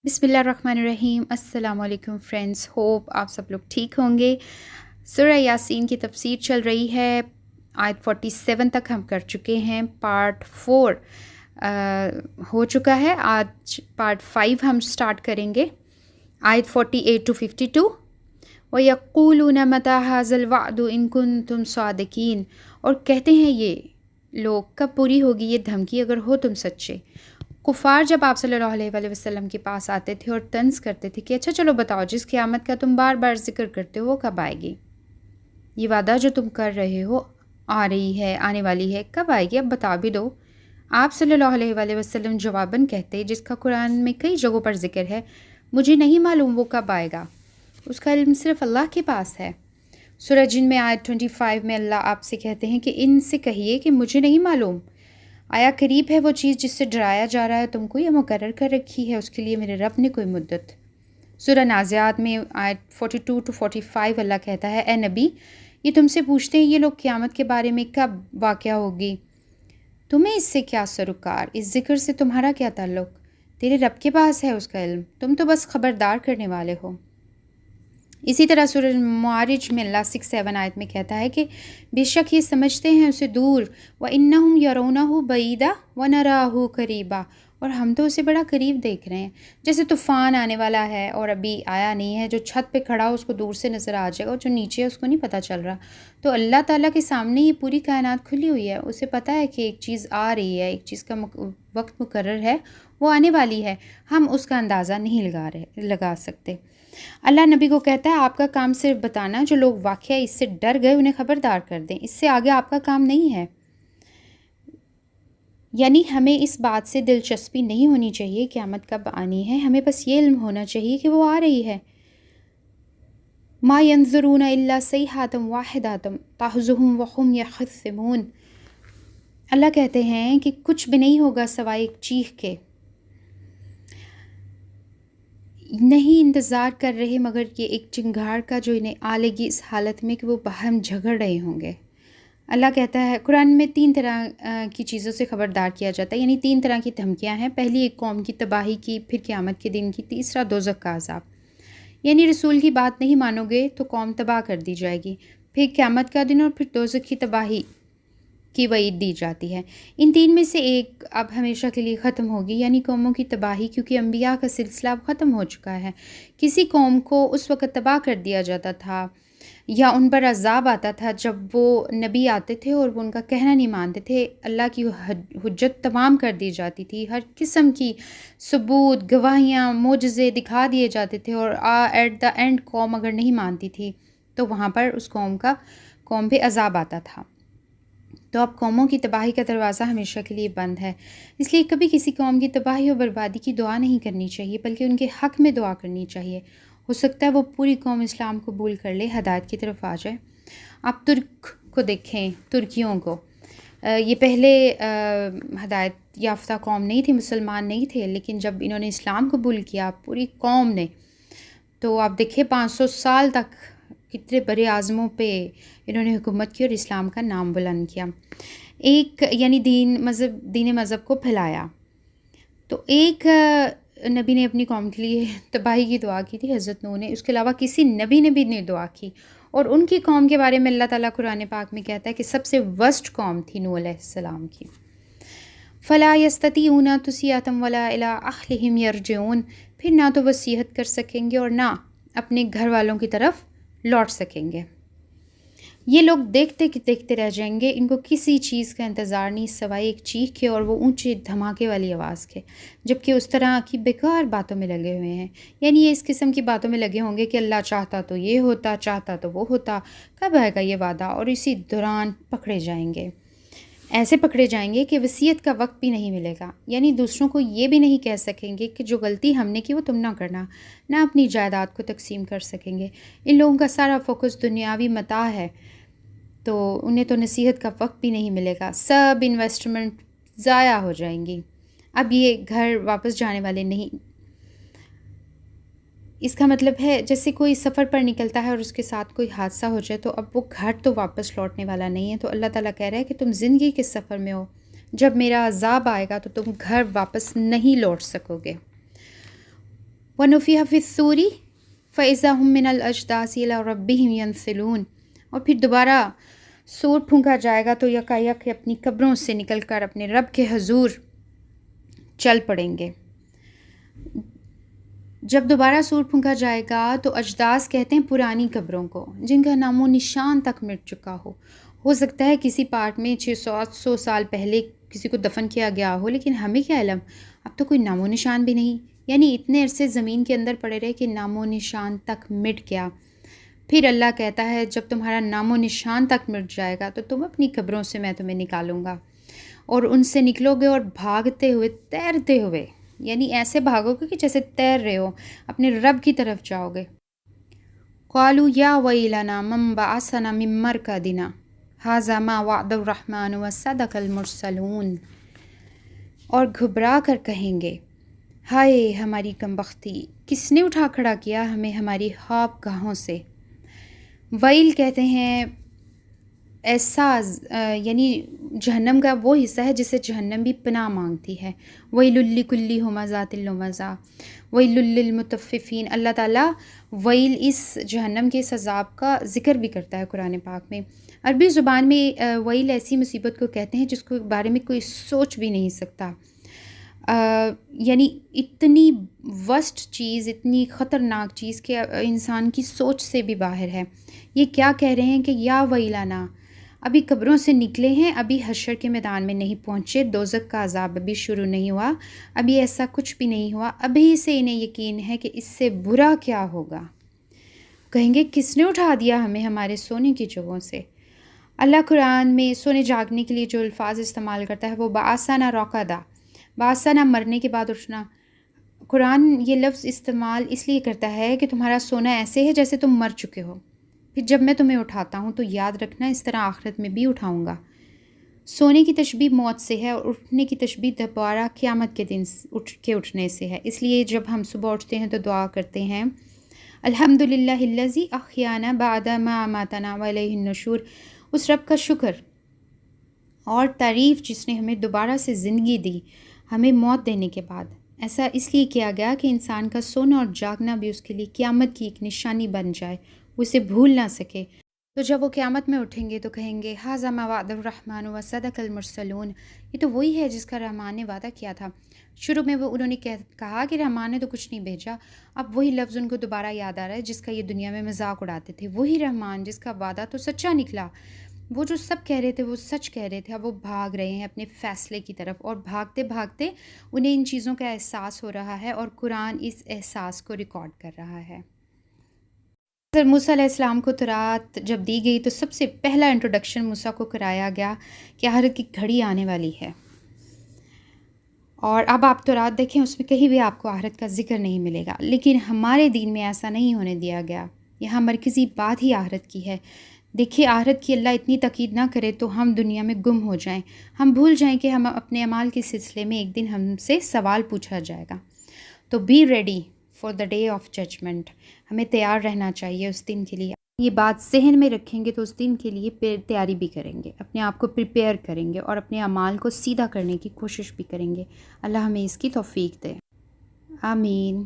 बिस्मिल्लाहिर्रहमानिर्रहीम। अस्सलाम वालेकुम फ्रेंड्स, होप आप सब लोग ठीक होंगे। सूरह यासीन की तफसीर चल रही है। आयत 47 तक हम कर चुके हैं। पार्ट 4 हो चुका है। आज पार्ट 5 हम स्टार्ट करेंगे। आयत 48 टू 52। वयक़ूलून मता हाज़ल वअदु इन कुन्तुम सादिकीन, और कहते हैं ये लोग कब पूरी होगी ये धमकी अगर हो तुम सच्चे। कुफ़ार जब आप सल्लल्लाहु अलैहि वसल्लम के पास आते थे और तंज़ करते थे कि अच्छा चलो बताओ, जिस क़यामत का तुम बार बार ज़िक्र करते हो वो कब आएगी, ये वादा जो तुम कर रहे हो आ रही है, आने वाली है, कब आएगी, अब बता भी दो। आप सल्लल्लाहु अलैहि वसल्लम जवाबन कहते, जिसका कुरान में कई जगहों पर ज़िक्र है, मुझे नहीं मालूम वो कब आएगा, उसका इल्म सिर्फ़ अल्लाह के पास है। सूरह जिन में आयत 25 में अल्लाह आपसे कहते हैं कि इनसे कहिए कि मुझे नहीं मालूम, आया करीब है वो चीज़ जिससे डराया जा रहा है तुमको, या मुकर्रर कर रखी है उसके लिए मेरे रब ने कोई मुद्दत। सूरह नाज़ियात में आयत 42 टू 45 अल्लाह कहता है, ए नबी, ये तुमसे पूछते हैं ये लोग क़यामत के बारे में कब वाक़या होगी, तुम्हें इससे क्या सरोकार, इस ज़िक्र से तुम्हारा क्या ताल्लुक़, तेरे रब के पास है उसका इल्म, तुम तो बस ख़बरदार करने वाले हो। इसी तरह सूरह मुआरिज में अल्लाह 6-7 आयत में कहता है कि बेशक ये समझते हैं उसे दूर, व इन्नहुम यरौनहु बईदा व नराहु करीबा, और हम तो उसे बड़ा करीब देख रहे हैं। जैसे तूफ़ान आने वाला है और अभी आया नहीं है, जो छत पे खड़ा हो उसको दूर से नज़र आ जाएगा और जो नीचे है उसको नहीं पता चल रहा। तो अल्लाह ताला के सामने ये पूरी कायनात खुली हुई है, उसे पता है कि एक चीज़ आ रही है, एक चीज़ का वक्त मुकर्रर है, वो आने वाली है, हम उसका अंदाज़ा नहीं लगा सकते। अल्लाह नबी को कहता है आपका काम सिर्फ बताना, जो लोग वाक़या इससे डर गए उन्हें ख़बरदार कर दें, इससे आगे आपका काम नहीं है। यानी हमें इस बात से दिलचस्पी नहीं होनी चाहिए क़यामत कब आनी है, हमें बस ये इल्म होना चाहिए कि वो आ रही है। मा यंज़ुरून इल्ला सयहातम वाहिदातम ताहुज़ुहुम व हुम यख़सिमून। अल्लाह कहते हैं कि कुछ भी नहीं होगा सिवाय एक चीख के, नहीं इंतज़ार कर रहे मगर ये एक चिंगार का जो इन्हें आ लेगी इस हालत में कि वो बाहम झगड़ रहे होंगे। अल्लाह कहता है कुरान में 3 तरह की चीज़ों से ख़बरदार किया जाता है, यानी 3 तरह की धमकियां हैं। पहली एक कौम की तबाही की, फिर क़यामत के दिन की, तीसरा दोज़ख का अज़ाब, यानी रसूल की बात नहीं मानोगे तो कौम तबाह कर दी जाएगी, फिर क़यामत का दिन और फिर दोज़ख की तबाही की वईद दी जाती है। इन 3 में से एक अब हमेशा के लिए ख़त्म होगी, यानी कौमों की तबाही, क्योंकि अम्बिया का सिलसिला अब ख़त्म हो चुका है। किसी कौम को उस वक़्त तबाह कर दिया जाता था या उन पर अज़ाब आता था जब वो नबी आते थे और वो उनका कहना नहीं मानते थे। अल्लाह की हुज्जत तमाम कर दी जाती थी, हर किस्म की सबूत, गवाहियाँ, मोजज़े दिखा दिए जाते थे, और एट द एंड कौम अगर नहीं मानती थी तो वहाँ पर उस कौम पे अज़ाब आता था। तो अब कौमों की तबाही का दरवाज़ा हमेशा के लिए बंद है, इसलिए कभी किसी कौम की तबाही और बर्बादी की दुआ नहीं करनी चाहिए, बल्कि उनके हक़ में दुआ करनी चाहिए। हो सकता है वो पूरी कौम इस्लाम कबूल कर ले, हदायत की तरफ आ जाए। आप तुर्क को देखें, तुर्कियों को, ये पहले हदायत याफ्ता कौम नहीं थी, मुसलमान नहीं थे, लेकिन जब इन्होंने इस्लाम कबूल किया पूरी कौम ने, तो आप देखिए 500 साल तक कितने बड़े आज़मों पे इन्होंने हुकूमत की और इस्लाम का नाम बुलंद किया। एक यानी दीन मज़हब को फैलाया। तो एक नबी ने अपनी कौम के लिए तबाही की दुआ की थी, हज़रत नूह ने, उसके अलावा किसी नबी ने भी नहीं दुआ की। और उनकी कौम के बारे में अल्लाह ताला कुरान पाक में कहता है कि सबसे वर्स्ट कौम थी नूह अलैहिस्सलाम की। फ़ला यस्ततीऊना तुसियतम वला इला अहलिहिम यरजिऊन, फिर ना तो वसीयत कर सकेंगे और ना अपने घर वालों की तरफ लौट सकेंगे। ये लोग देखते देखते रह जाएंगे, इनको किसी चीज़ का इंतज़ार नहीं सिवाय एक चीख के और वो ऊंचे धमाके वाली आवाज़ के, जबकि उस तरह की बेकार बातों में लगे हुए हैं। यानी ये इस किस्म की बातों में लगे होंगे कि अल्लाह चाहता तो ये होता, चाहता तो वो होता, कब आएगा ये वादा, और इसी दौरान पकड़े जाएंगे। ऐसे पकड़े जाएंगे कि वसीयत का वक्त भी नहीं मिलेगा, यानी दूसरों को ये भी नहीं कह सकेंगे कि जो गलती हमने की वो तुम ना करना, ना अपनी जायदाद को तकसीम कर सकेंगे। इन लोगों का सारा फोकस दुनियावी मता है, तो उन्हें तो नसीहत का वक्त भी नहीं मिलेगा, सब इन्वेस्टमेंट ज़ाया हो जाएंगी। अब ये घर वापस जाने वाले नहीं। इसका मतलब है जैसे कोई सफ़र पर निकलता है और उसके साथ कोई हादसा हो जाए तो अब वो घर तो वापस लौटने वाला नहीं है। तो अल्लाह ताला कह रहा है कि तुम ज़िंदगी के सफ़र में हो, जब मेरा अज़ाब आएगा तो तुम घर वापस नहीं लौट सकोगे। ونفخ فی الصور فاذا هم من الاجداث الی ربهم ینسلون، اور پھر دوبارہ سور پھونکا جائے گا تو یکایک اپنی قبروں سے نکل کر اپنے رب کے حضور چل پڑیں گے۔ جب دوبارہ سور پھونکا جائے گا تو اجداث کہتے ہیں پرانی قبروں کو، جن کا نام و نشان تک مٹ چکا ہو سکتا ہے کسی پارٹ میں 600-800 سال پہلے کسی کو دفن کیا گیا ہو، لیکن ہمیں کیا علم، اب تو کوئی نام و نشان بھی نہیں، یعنی اتنے عرصے زمین کے اندر پڑے رہے کہ نام و نشان تک مٹ گیا۔ پھر اللہ کہتا ہے جب تمہارا نام و نشان تک مٹ جائے گا تو تم اپنی قبروں سے میں تمہیں نکالوں گا، اور ان سے نکلو گے اور بھاگتے ہوئے، تیرتے ہوئے، یعنی ایسے بھاگو گے کہ جیسے تیر رہے ہو، اپنے رب کی طرف جاؤ گے۔ قالوا یا ویلنا من بعثنا من مرقدنا ھذا ما وعد الرحمن وصدق المرسلون، اور گھبرا کر کہیں گے ہائے ہماری کمبختی، کس نے اٹھا کھڑا کیا ہمیں ہماری خواب گاہوں سے۔ ویل کہتے ہیں ایسا یعنی جہنم کا وہ حصہ ہے جسے جہنم بھی پناہ مانگتی ہے۔ ویل لکل ہمزۃ لمزہ ویل للمطففین، اللہ تعالیٰ ویل اس جہنم کے اس عذاب کا ذکر بھی کرتا ہے قرآن پاک میں۔ عربی زبان میں ویل ایسی مصیبت کو کہتے ہیں جس کو بارے میں کوئی سوچ بھی نہیں سکتا، یعنی اتنی ورسٹ چیز، اتنی خطرناک چیز کہ انسان کی سوچ سے بھی باہر ہے۔ یہ کیا کہہ رہے ہیں کہ یا ویلانا، ابھی قبروں سے نکلے ہیں، ابھی حشر کے میدان میں نہیں پہنچے، دوزخ کا عذاب ابھی شروع نہیں ہوا، ابھی ایسا کچھ بھی نہیں ہوا، ابھی سے انہیں یقین ہے کہ اس سے برا کیا ہوگا۔ کہیں گے کس نے اٹھا دیا ہمیں ہمارے سونے کی جگہوں سے۔ اللہ قرآن میں سونے جاگنے کے لیے جو الفاظ استعمال کرتا ہے وہ بعثنا رقدا، بعثنا مرنے کے بعد اٹھنا۔ قرآن یہ لفظ استعمال اس لیے کرتا ہے کہ تمہارا سونا ایسے ہے جیسے تم مر چکے ہو، پھر جب میں تمہیں اٹھاتا ہوں تو یاد رکھنا اس طرح آخرت میں بھی اٹھاؤں گا۔ سونے کی تشبیہ موت سے ہے اور اٹھنے کی تشبیہ دوبارہ قیامت کے دن اٹھنے سے ہے۔ اس لیے جب ہم صبح اٹھتے ہیں تو دعا کرتے ہیں الحمد للہ الذی احیانا بعد ما اماتنا والیہ النشور، اس رب کا شکر اور تعریف جس نے ہمیں دوبارہ سے زندگی دی، ہمیں موت دینے کے بعد۔ ایسا اس لیے کیا گیا کہ انسان کا سونا اور جاگنا بھی اس کے لیے قیامت کی ایک نشانی بن جائے، وہ اسے بھول نہ سکے۔ تو جب وہ قیامت میں اٹھیں گے تو کہیں گے ھذا ما وعد الرحمن وصدق المرسلون، یہ تو وہی ہے جس کا رحمان نے وعدہ کیا تھا۔ شروع میں انہوں نے کہا کہ رحمان نے تو کچھ نہیں بھیجا، اب وہی لفظ ان کو دوبارہ یاد آ رہا ہے جس کا یہ دنیا میں مذاق اڑاتے تھے۔ وہی رحمان جس کا وعدہ تو سچا نکلا، وہ جو سب کہہ رہے تھے وہ سچ کہہ رہے تھے، اب وہ بھاگ رہے ہیں اپنے فیصلے کی طرف، اور بھاگتے بھاگتے انہیں ان چیزوں کا احساس ہو رہا ہے، اور قرآن اس احساس کو ریکارڈ کر رہا ہے۔ حضرت موسیٰ علیہ السلام کو تورات جب دی گئی تو سب سے پہلا انٹروڈکشن موسیٰ کو کرایا گیا کہ آخرت کی گھڑی آنے والی ہے، اور اب آپ تورات دیکھیں اس میں کہیں بھی آپ کو آخرت کا ذکر نہیں ملے گا، لیکن ہمارے دین میں ایسا نہیں ہونے دیا گیا، یہاں مرکزی بات ہی آخرت کی ہے۔ دیکھیے آخرت کی اللہ اتنی تاکید نہ کرے تو ہم دنیا میں گم ہو جائیں، ہم بھول جائیں کہ ہم اپنے اعمال کے سلسلے میں ایک دن ہم سے سوال پوچھا جائے گا۔ تو be ready for the day of judgement, ہمیں تیار رہنا چاہیے اس دن کے لیے۔ یہ بات ذہن میں رکھیں گے تو اس دن کے لیے تیاری بھی کریں گے، اپنے آپ کو پریپیئر کریں گے اور اپنے اعمال کو سیدھا کرنے کی کوشش بھی کریں گے۔ اللہ ہمیں اس کی توفیق دے، آمین۔